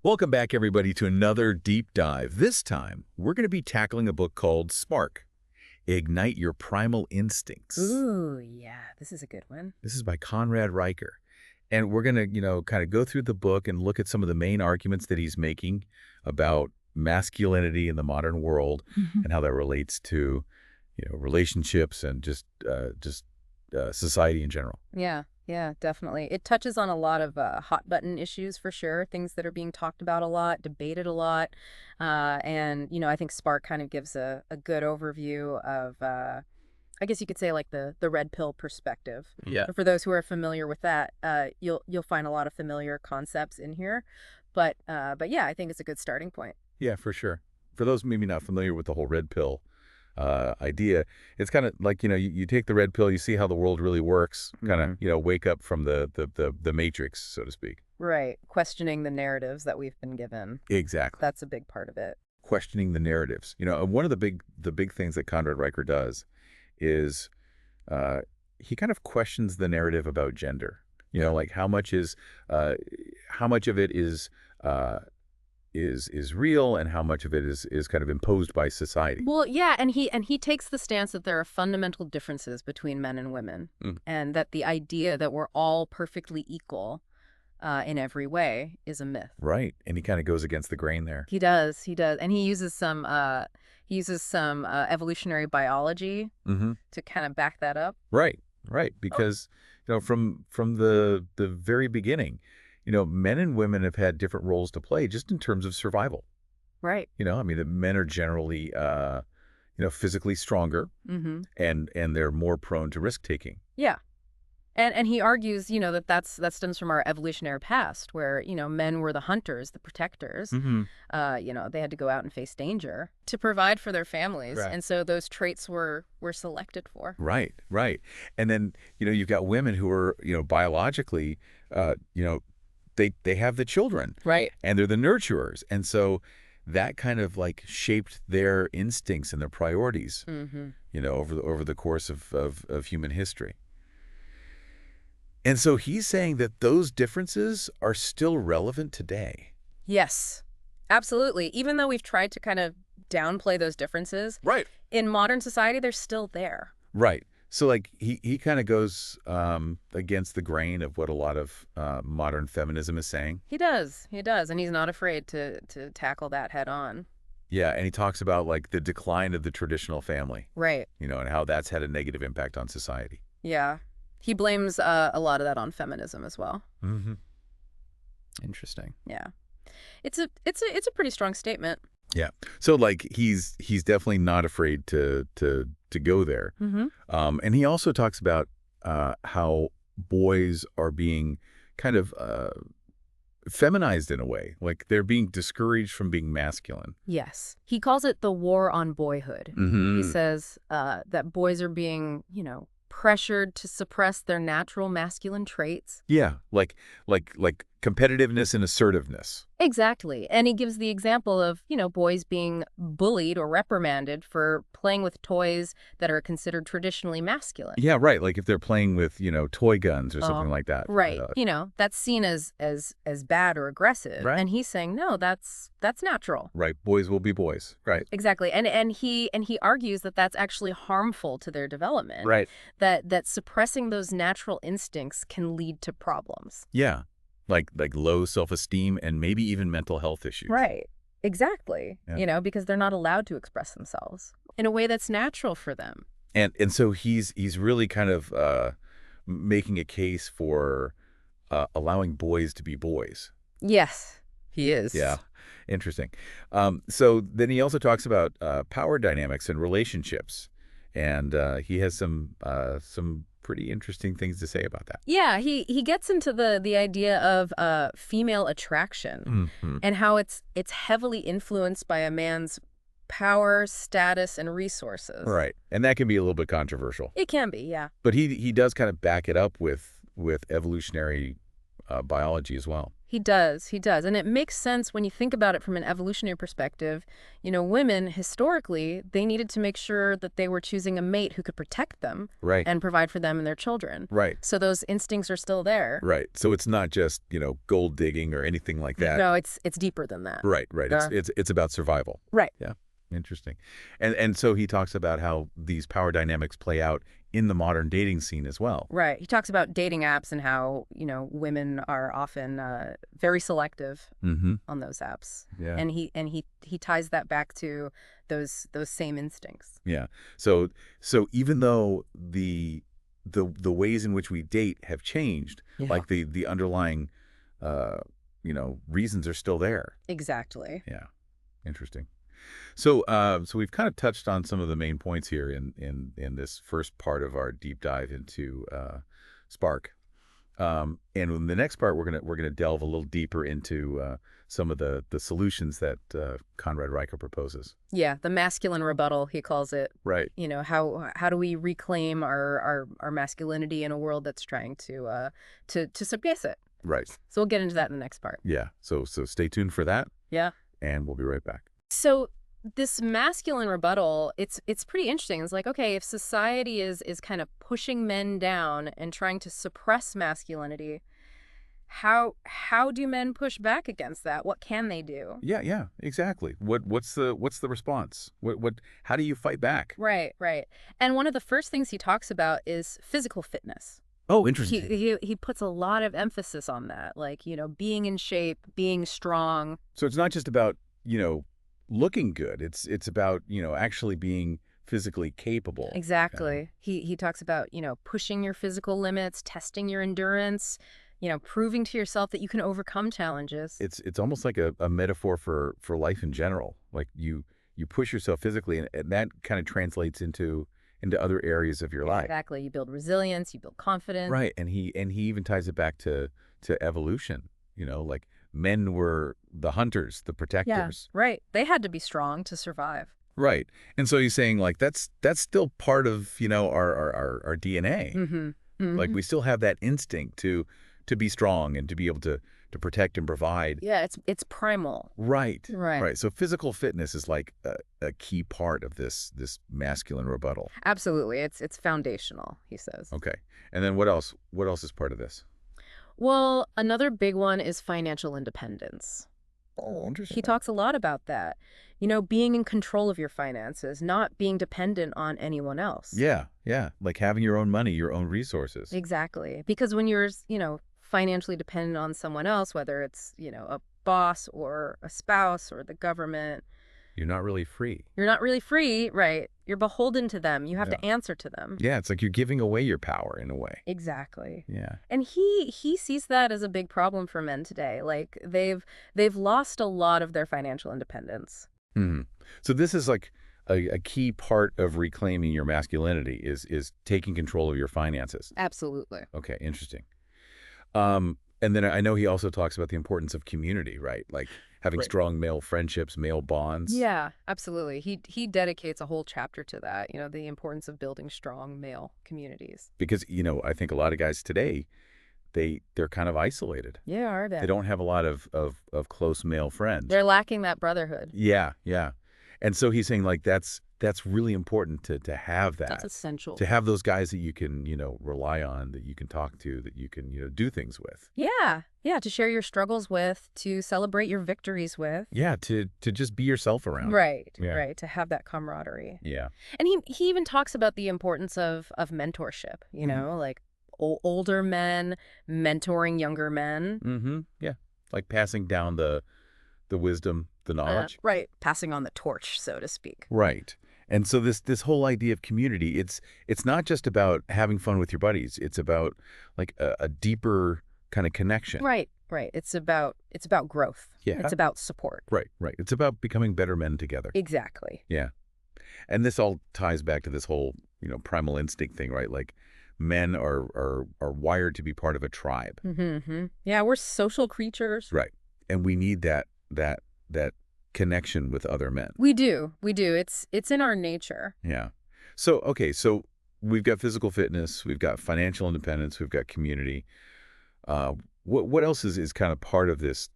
Welcome back, everybody, to another deep dive. This time, we're going to be tackling a book called Spark, Ignite Your Primal Instincts. Ooh, yeah, this is a good one. This is by Conrad Riker. And we're going to, kind of go through the book and look at some of the main arguments that he's making about masculinity in the modern world and how that relates to, relationships and just society in general. Yeah, definitely. It touches on a lot of hot button issues for sure, things that are being talked about a lot, debated a lot. I think Spark kind of gives a good overview of, I guess you could say like the red pill perspective. Yeah. For those who are familiar with that, you'll find a lot of familiar concepts in here. But yeah, I think it's a good starting point. Yeah, for sure. For those maybe not familiar with the whole red pill idea, it's kind of like, you take the red pill, you see how the world really works, kind of, wake up from the matrix, so to speak. Right. Questioning the narratives that we've been given. Exactly. That's a big part of it. Questioning the narratives. One of the big things that Conrad Riker does is he kind of questions the narrative about gender. Like how much of it is real and how much of it is kind of imposed by society. Well, yeah, and he takes the stance that there are fundamental differences between men and women, and that the idea that we're all perfectly equal in every way is a myth. Right, and he kind of goes against the grain there. He does, and he uses some evolutionary biology to kind of back that up. Right, because from the very beginning, men and women have had different roles to play just in terms of survival. Right. The men are generally, physically stronger and they're more prone to risk taking. Yeah. And he argues, that stems from our evolutionary past where, men were the hunters, the protectors. They had to go out and face danger to provide for their families. Right. And so those traits were selected for. Right. And then, you've got women who are, biologically, they have the children. Right. And they're the nurturers. And so that kind of like shaped their instincts and their priorities, over the course of human history. And so he's saying that those differences are still relevant today. Yes, absolutely. Even though we've tried to kind of downplay those differences, Right. in modern society, they're still there. Right. So like he kind of goes against the grain of what a lot of modern feminism is saying. He does. And he's not afraid to tackle that head on. Yeah. And he talks about like the decline of the traditional family. Right. And how that's had a negative impact on society. Yeah. He blames a lot of that on feminism as well. Interesting. Yeah. It's a pretty strong statement. Yeah. So like he's definitely not afraid to go there. And he also talks about how boys are being kind of feminized in a way, like they're being discouraged from being masculine. Yes. He calls it the war on boyhood. He says that boys are being, pressured to suppress their natural masculine traits. Yeah, like competitiveness and assertiveness. Exactly. And he gives the example of, boys being bullied or reprimanded for playing with toys that are considered traditionally masculine. Yeah, right. Like if they're playing with, toy guns or something like that. Right. That's seen as bad or aggressive. Right. And he's saying, no, that's natural. Right. Boys will be boys. Right. Exactly. And he argues that that's actually harmful to their development. Right. That suppressing those natural instincts can lead to problems. Yeah. Like low self-esteem and maybe even mental health issues. Right. Exactly. Yeah. Because they're not allowed to express themselves in a way that's natural for them. And so he's really kind of making a case for allowing boys to be boys. Yes, he is. Yeah. Interesting. So then he also talks about power dynamics and relationships. And he has some pretty interesting things to say about that. Yeah, he gets into the idea of female attraction and how it's heavily influenced by a man's power, status, and resources. Right. And that can be a little bit controversial. It can be, yeah. But he does kind of back it up with evolutionary biology as well. He does. He does. And it makes sense when you think about it from an evolutionary perspective. Women, historically, they needed to make sure that they were choosing a mate who could protect them Right. and provide for them and their children. Right. So those instincts are still there. Right. So it's not just, gold digging or anything like that. No, it's deeper than that. Right, right. It's about survival. Right. Yeah. Interesting. And so he talks about how these power dynamics play out in the modern dating scene as well. Right. He talks about dating apps and how, women are often very selective on those apps. Yeah. And he ties that back to those same instincts. Yeah. So even though the ways in which we date have changed, like the underlying reasons are still there. Exactly. Yeah. Interesting. So we've kind of touched on some of the main points here in this first part of our deep dive into Spark. And in the next part, we're gonna delve a little deeper into some of the solutions that Conrad Riker proposes. Yeah, the masculine rebuttal, he calls it. Right. How do we reclaim our masculinity in a world that's trying to submiss it? Right. So we'll get into that in the next part. Yeah. So stay tuned for that. Yeah. And we'll be right back. So this masculine rebuttal, it's pretty interesting. It's like, okay, if society is kind of pushing men down and trying to suppress masculinity, how do men push back against that? What can they do? Yeah, exactly. What's the response? How do you fight back? Right. And one of the first things he talks about is physical fitness. Oh, interesting. He puts a lot of emphasis on that, like, being in shape, being strong. So it's not just about, looking good. It's about, actually being physically capable. Exactly. He talks about, pushing your physical limits, testing your endurance, proving to yourself that you can overcome challenges. It's almost like a metaphor for life in general. Like you push yourself physically, and that kind of translates into other areas of your life. Exactly. You build resilience, you build confidence. Right. And he even ties it back to evolution. Like men were the hunters, the protectors. Yeah, right. They had to be strong to survive. Right. And so he's saying, like, that's still part of, our DNA. Like we still have that instinct to be strong and to be able to protect and provide. Yeah, it's primal. Right. So physical fitness is like a key part of this masculine rebuttal. Absolutely. It's foundational, he says. Okay. And then what else? What else is part of this? Well, another big one is financial independence. Oh, interesting. He talks a lot about that. Being in control of your finances, not being dependent on anyone else. Yeah. Like having your own money, your own resources. Exactly. Because when you're, financially dependent on someone else, whether it's, a boss or a spouse or the government, you're not really free. You're not really free, right? You're beholden to them. You have to answer to them. Yeah, it's like you're giving away your power in a way. Exactly. Yeah. And he sees that as a big problem for men today. Like they've lost a lot of their financial independence. So this is like a key part of reclaiming your masculinity is taking control of your finances. Absolutely. Okay, interesting. And then I know he also talks about the importance of community, right? Like having strong male friendships, male bonds. Yeah, absolutely. He dedicates a whole chapter to that, the importance of building strong male communities. Because, I think a lot of guys today, they're kind of isolated. Yeah, are they? They don't have a lot of close male friends. They're lacking that brotherhood. Yeah. And so he's saying, like, that's really important to have that. That's essential. To have those guys that you can, rely on, that you can talk to, that you can, do things with. Yeah, to share your struggles with, to celebrate your victories with. Yeah, to just be yourself around. Right, Yeah. right, to have that camaraderie. Yeah. And he even talks about the importance of mentorship, like older men mentoring younger men. Yeah, like passing down the wisdom, the knowledge. Right, passing on the torch, so to speak. Right. And so this whole idea of community, it's not just about having fun with your buddies. It's about like a deeper kind of connection. Right. It's about growth. Yeah. It's about support. Right. It's about becoming better men together. Exactly. Yeah. And this all ties back to this whole, primal instinct thing, right? Like men are wired to be part of a tribe. Yeah, we're social creatures. Right. And we need that connection with other men. We do. It's in our nature. Yeah. So we've got physical fitness, we've got financial independence, we've got community. What else is kind of part of this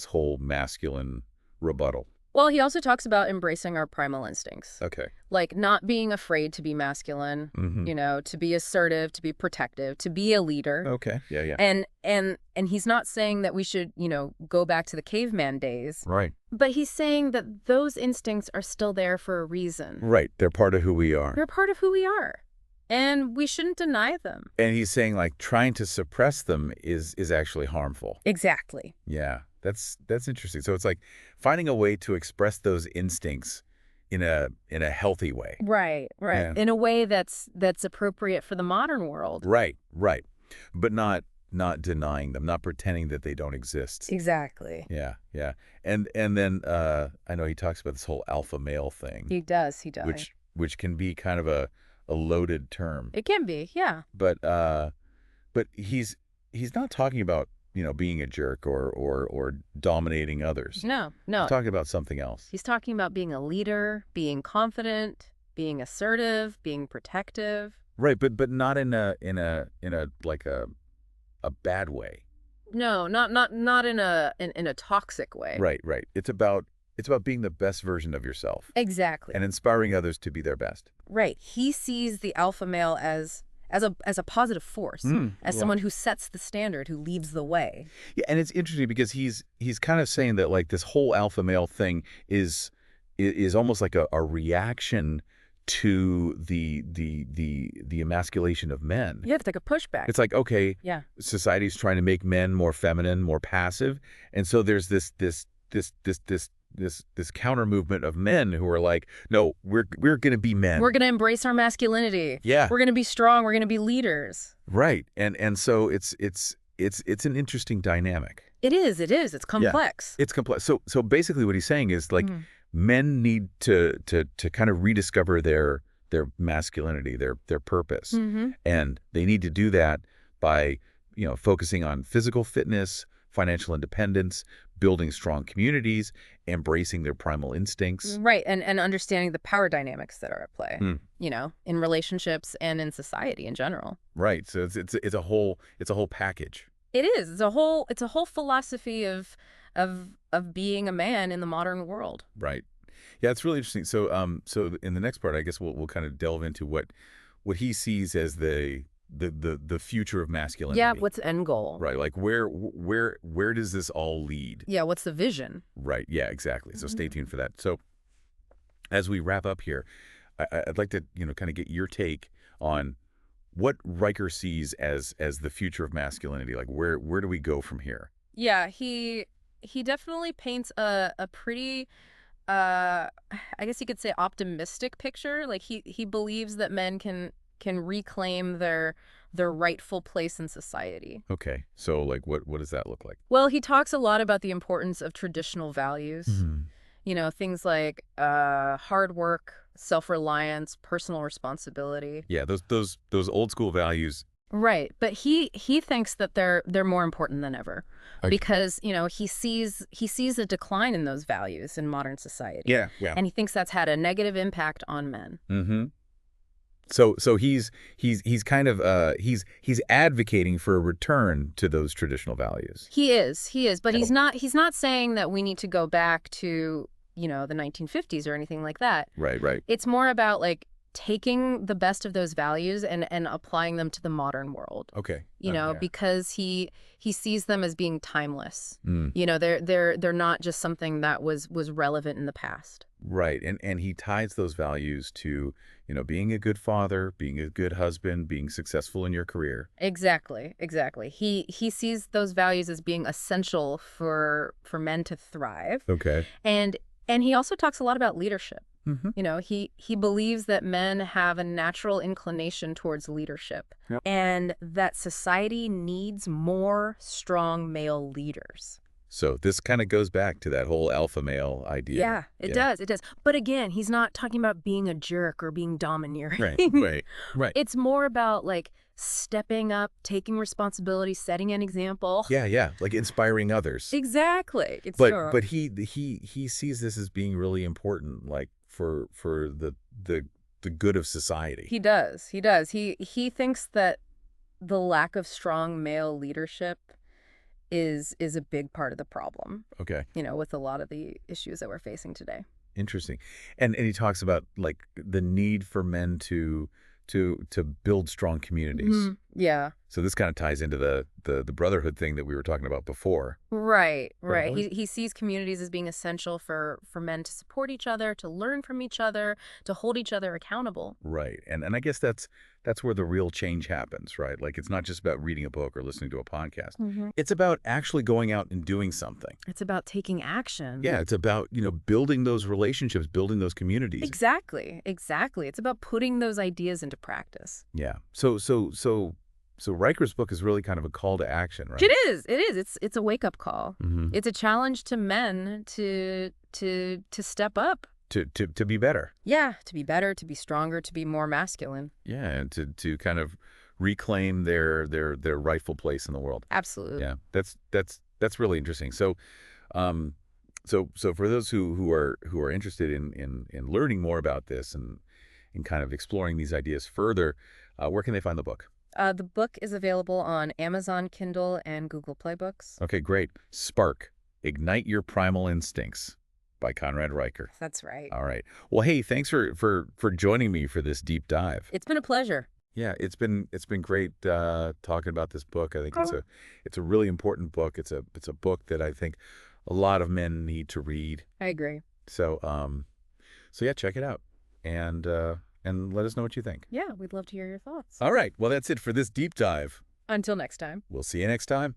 whole masculine rebuttal? Well, he also talks about embracing our primal instincts, Okay. like not being afraid to be masculine, Mm-hmm. to be assertive, to be protective, to be a leader. Okay. Yeah, yeah. And he's not saying that we should, go back to the caveman days, Right. but he's saying that those instincts are still there for a reason. Right. They're part of who we are. They're part of who we are, and we shouldn't deny them. And he's saying like trying to suppress them is actually harmful. Exactly. Yeah. That's interesting. So it's like finding a way to express those instincts in a healthy way. Right, right. Yeah. In a way that's appropriate for the modern world. Right, right. But not denying them, not pretending that they don't exist. Exactly. Yeah, yeah. And then I know he talks about this whole alpha male thing. He does. Which can be kind of a loaded term. It can be, yeah. But he's not talking about, being a jerk or dominating others. No. He's talking about something else. He's talking about being a leader, being confident, being assertive, being protective. Right, but not in a like a bad way. No, not in a toxic way. Right, right. It's about being the best version of yourself. Exactly. And inspiring others to be their best. Right. He sees the alpha male as a positive force, as someone who sets the standard, who leads the way. Yeah, and it's interesting because he's kind of saying that like this whole alpha male thing is almost like a reaction to the emasculation of men. Yeah, it's like a pushback. It's like, okay, yeah, society's trying to make men more feminine, more passive, and so there's this counter movement of men who are like, no, we're going to be men. We're going to embrace our masculinity. Yeah. We're going to be strong. We're going to be leaders. Right. And so it's an interesting dynamic. It is. It's complex. Yeah, it's complex. So basically what he's saying is like men need to kind of rediscover their masculinity, their purpose. And they need to do that by, focusing on physical fitness, financial independence, building strong communities, embracing their primal instincts. Right, and understanding the power dynamics that are at play, in relationships and in society in general. Right. So it's a whole package. It is. It's a whole philosophy of being a man in the modern world. Right. Yeah, it's really interesting. So so in the next part, I guess we'll kind of delve into what he sees as the future of masculinity. Yeah, what's the end goal? Right, like where does this all lead? Yeah, what's the vision? Right, yeah, exactly. So stay tuned for that. So as we wrap up here, I'd like to kind of get your take on what Riker sees as the future of masculinity. Like where do we go from here? Yeah, he definitely paints a pretty I guess you could say optimistic picture. Like he believes that men can reclaim their rightful place in society. Okay. So like what does that look like? Well, he talks a lot about the importance of traditional values. Things like hard work, self-reliance, personal responsibility. Yeah, those old school values. Right, but he thinks that they're more important than ever, Okay. because he sees a decline in those values in modern society. Yeah. And he thinks that's had a negative impact on men. So he's kind of he's advocating for a return to those traditional values. He is, but he's not saying that we need to go back to, the 1950s or anything like that. Right. It's more about like taking the best of those values and applying them to the modern world. Okay. Because he sees them as being timeless. They're not just something that was relevant in the past. Right. And he ties those values to, being a good father, being a good husband, being successful in your career. Exactly. He sees those values as being essential for men to thrive. Okay. And he also talks a lot about leadership. He believes that men have a natural inclination towards leadership. Yep. And that society needs more strong male leaders. So this kind of goes back to that whole alpha male idea. Yeah, it does. But again, he's not talking about being a jerk or being domineering. Right. It's more about like stepping up, taking responsibility, setting an example. Yeah, like inspiring others. Exactly. But he sees this as being really important, like for the good of society. He does. He thinks that the lack of strong male leadership is a big part of the problem, Okay. with a lot of the issues that we're facing today. Interesting. And he talks about like the need for men to build strong communities. Yeah. So this kind of ties into the brotherhood thing that we were talking about before. Right, right. Brotherhood? He sees communities as being essential for men to support each other, to learn from each other, to hold each other accountable. Right. And I guess that's where the real change happens, right? Like it's not just about reading a book or listening to a podcast. It's about actually going out and doing something. It's about taking action. Yeah, it's about, building those relationships, building those communities. Exactly, exactly. It's about putting those ideas into practice. Yeah. So Riker's book is really kind of a call to action, right? It is. It is. It's a wake-up call. Mm-hmm. It's a challenge to men to step up. To be better. Yeah, to be better, to be stronger, to be more masculine. Yeah, and to kind of reclaim their rightful place in the world. Absolutely. Yeah, that's really interesting. So, so for those who are interested in learning more about this and in kind of exploring these ideas further, where can they find the book? The book is available on Amazon Kindle and Google Play Books. Okay, great. Spark, Ignite Your Primal Instincts by Conrad Riker. That's right. All right. Well, hey, thanks for joining me for this deep dive. It's been a pleasure. Yeah, it's been great talking about this book. I think it's a really important book. It's a book that I think a lot of men need to read. I agree. So so yeah, check it out and let us know what you think. Yeah, we'd love to hear your thoughts. All right. Well, that's it for this deep dive. Until next time. We'll see you next time.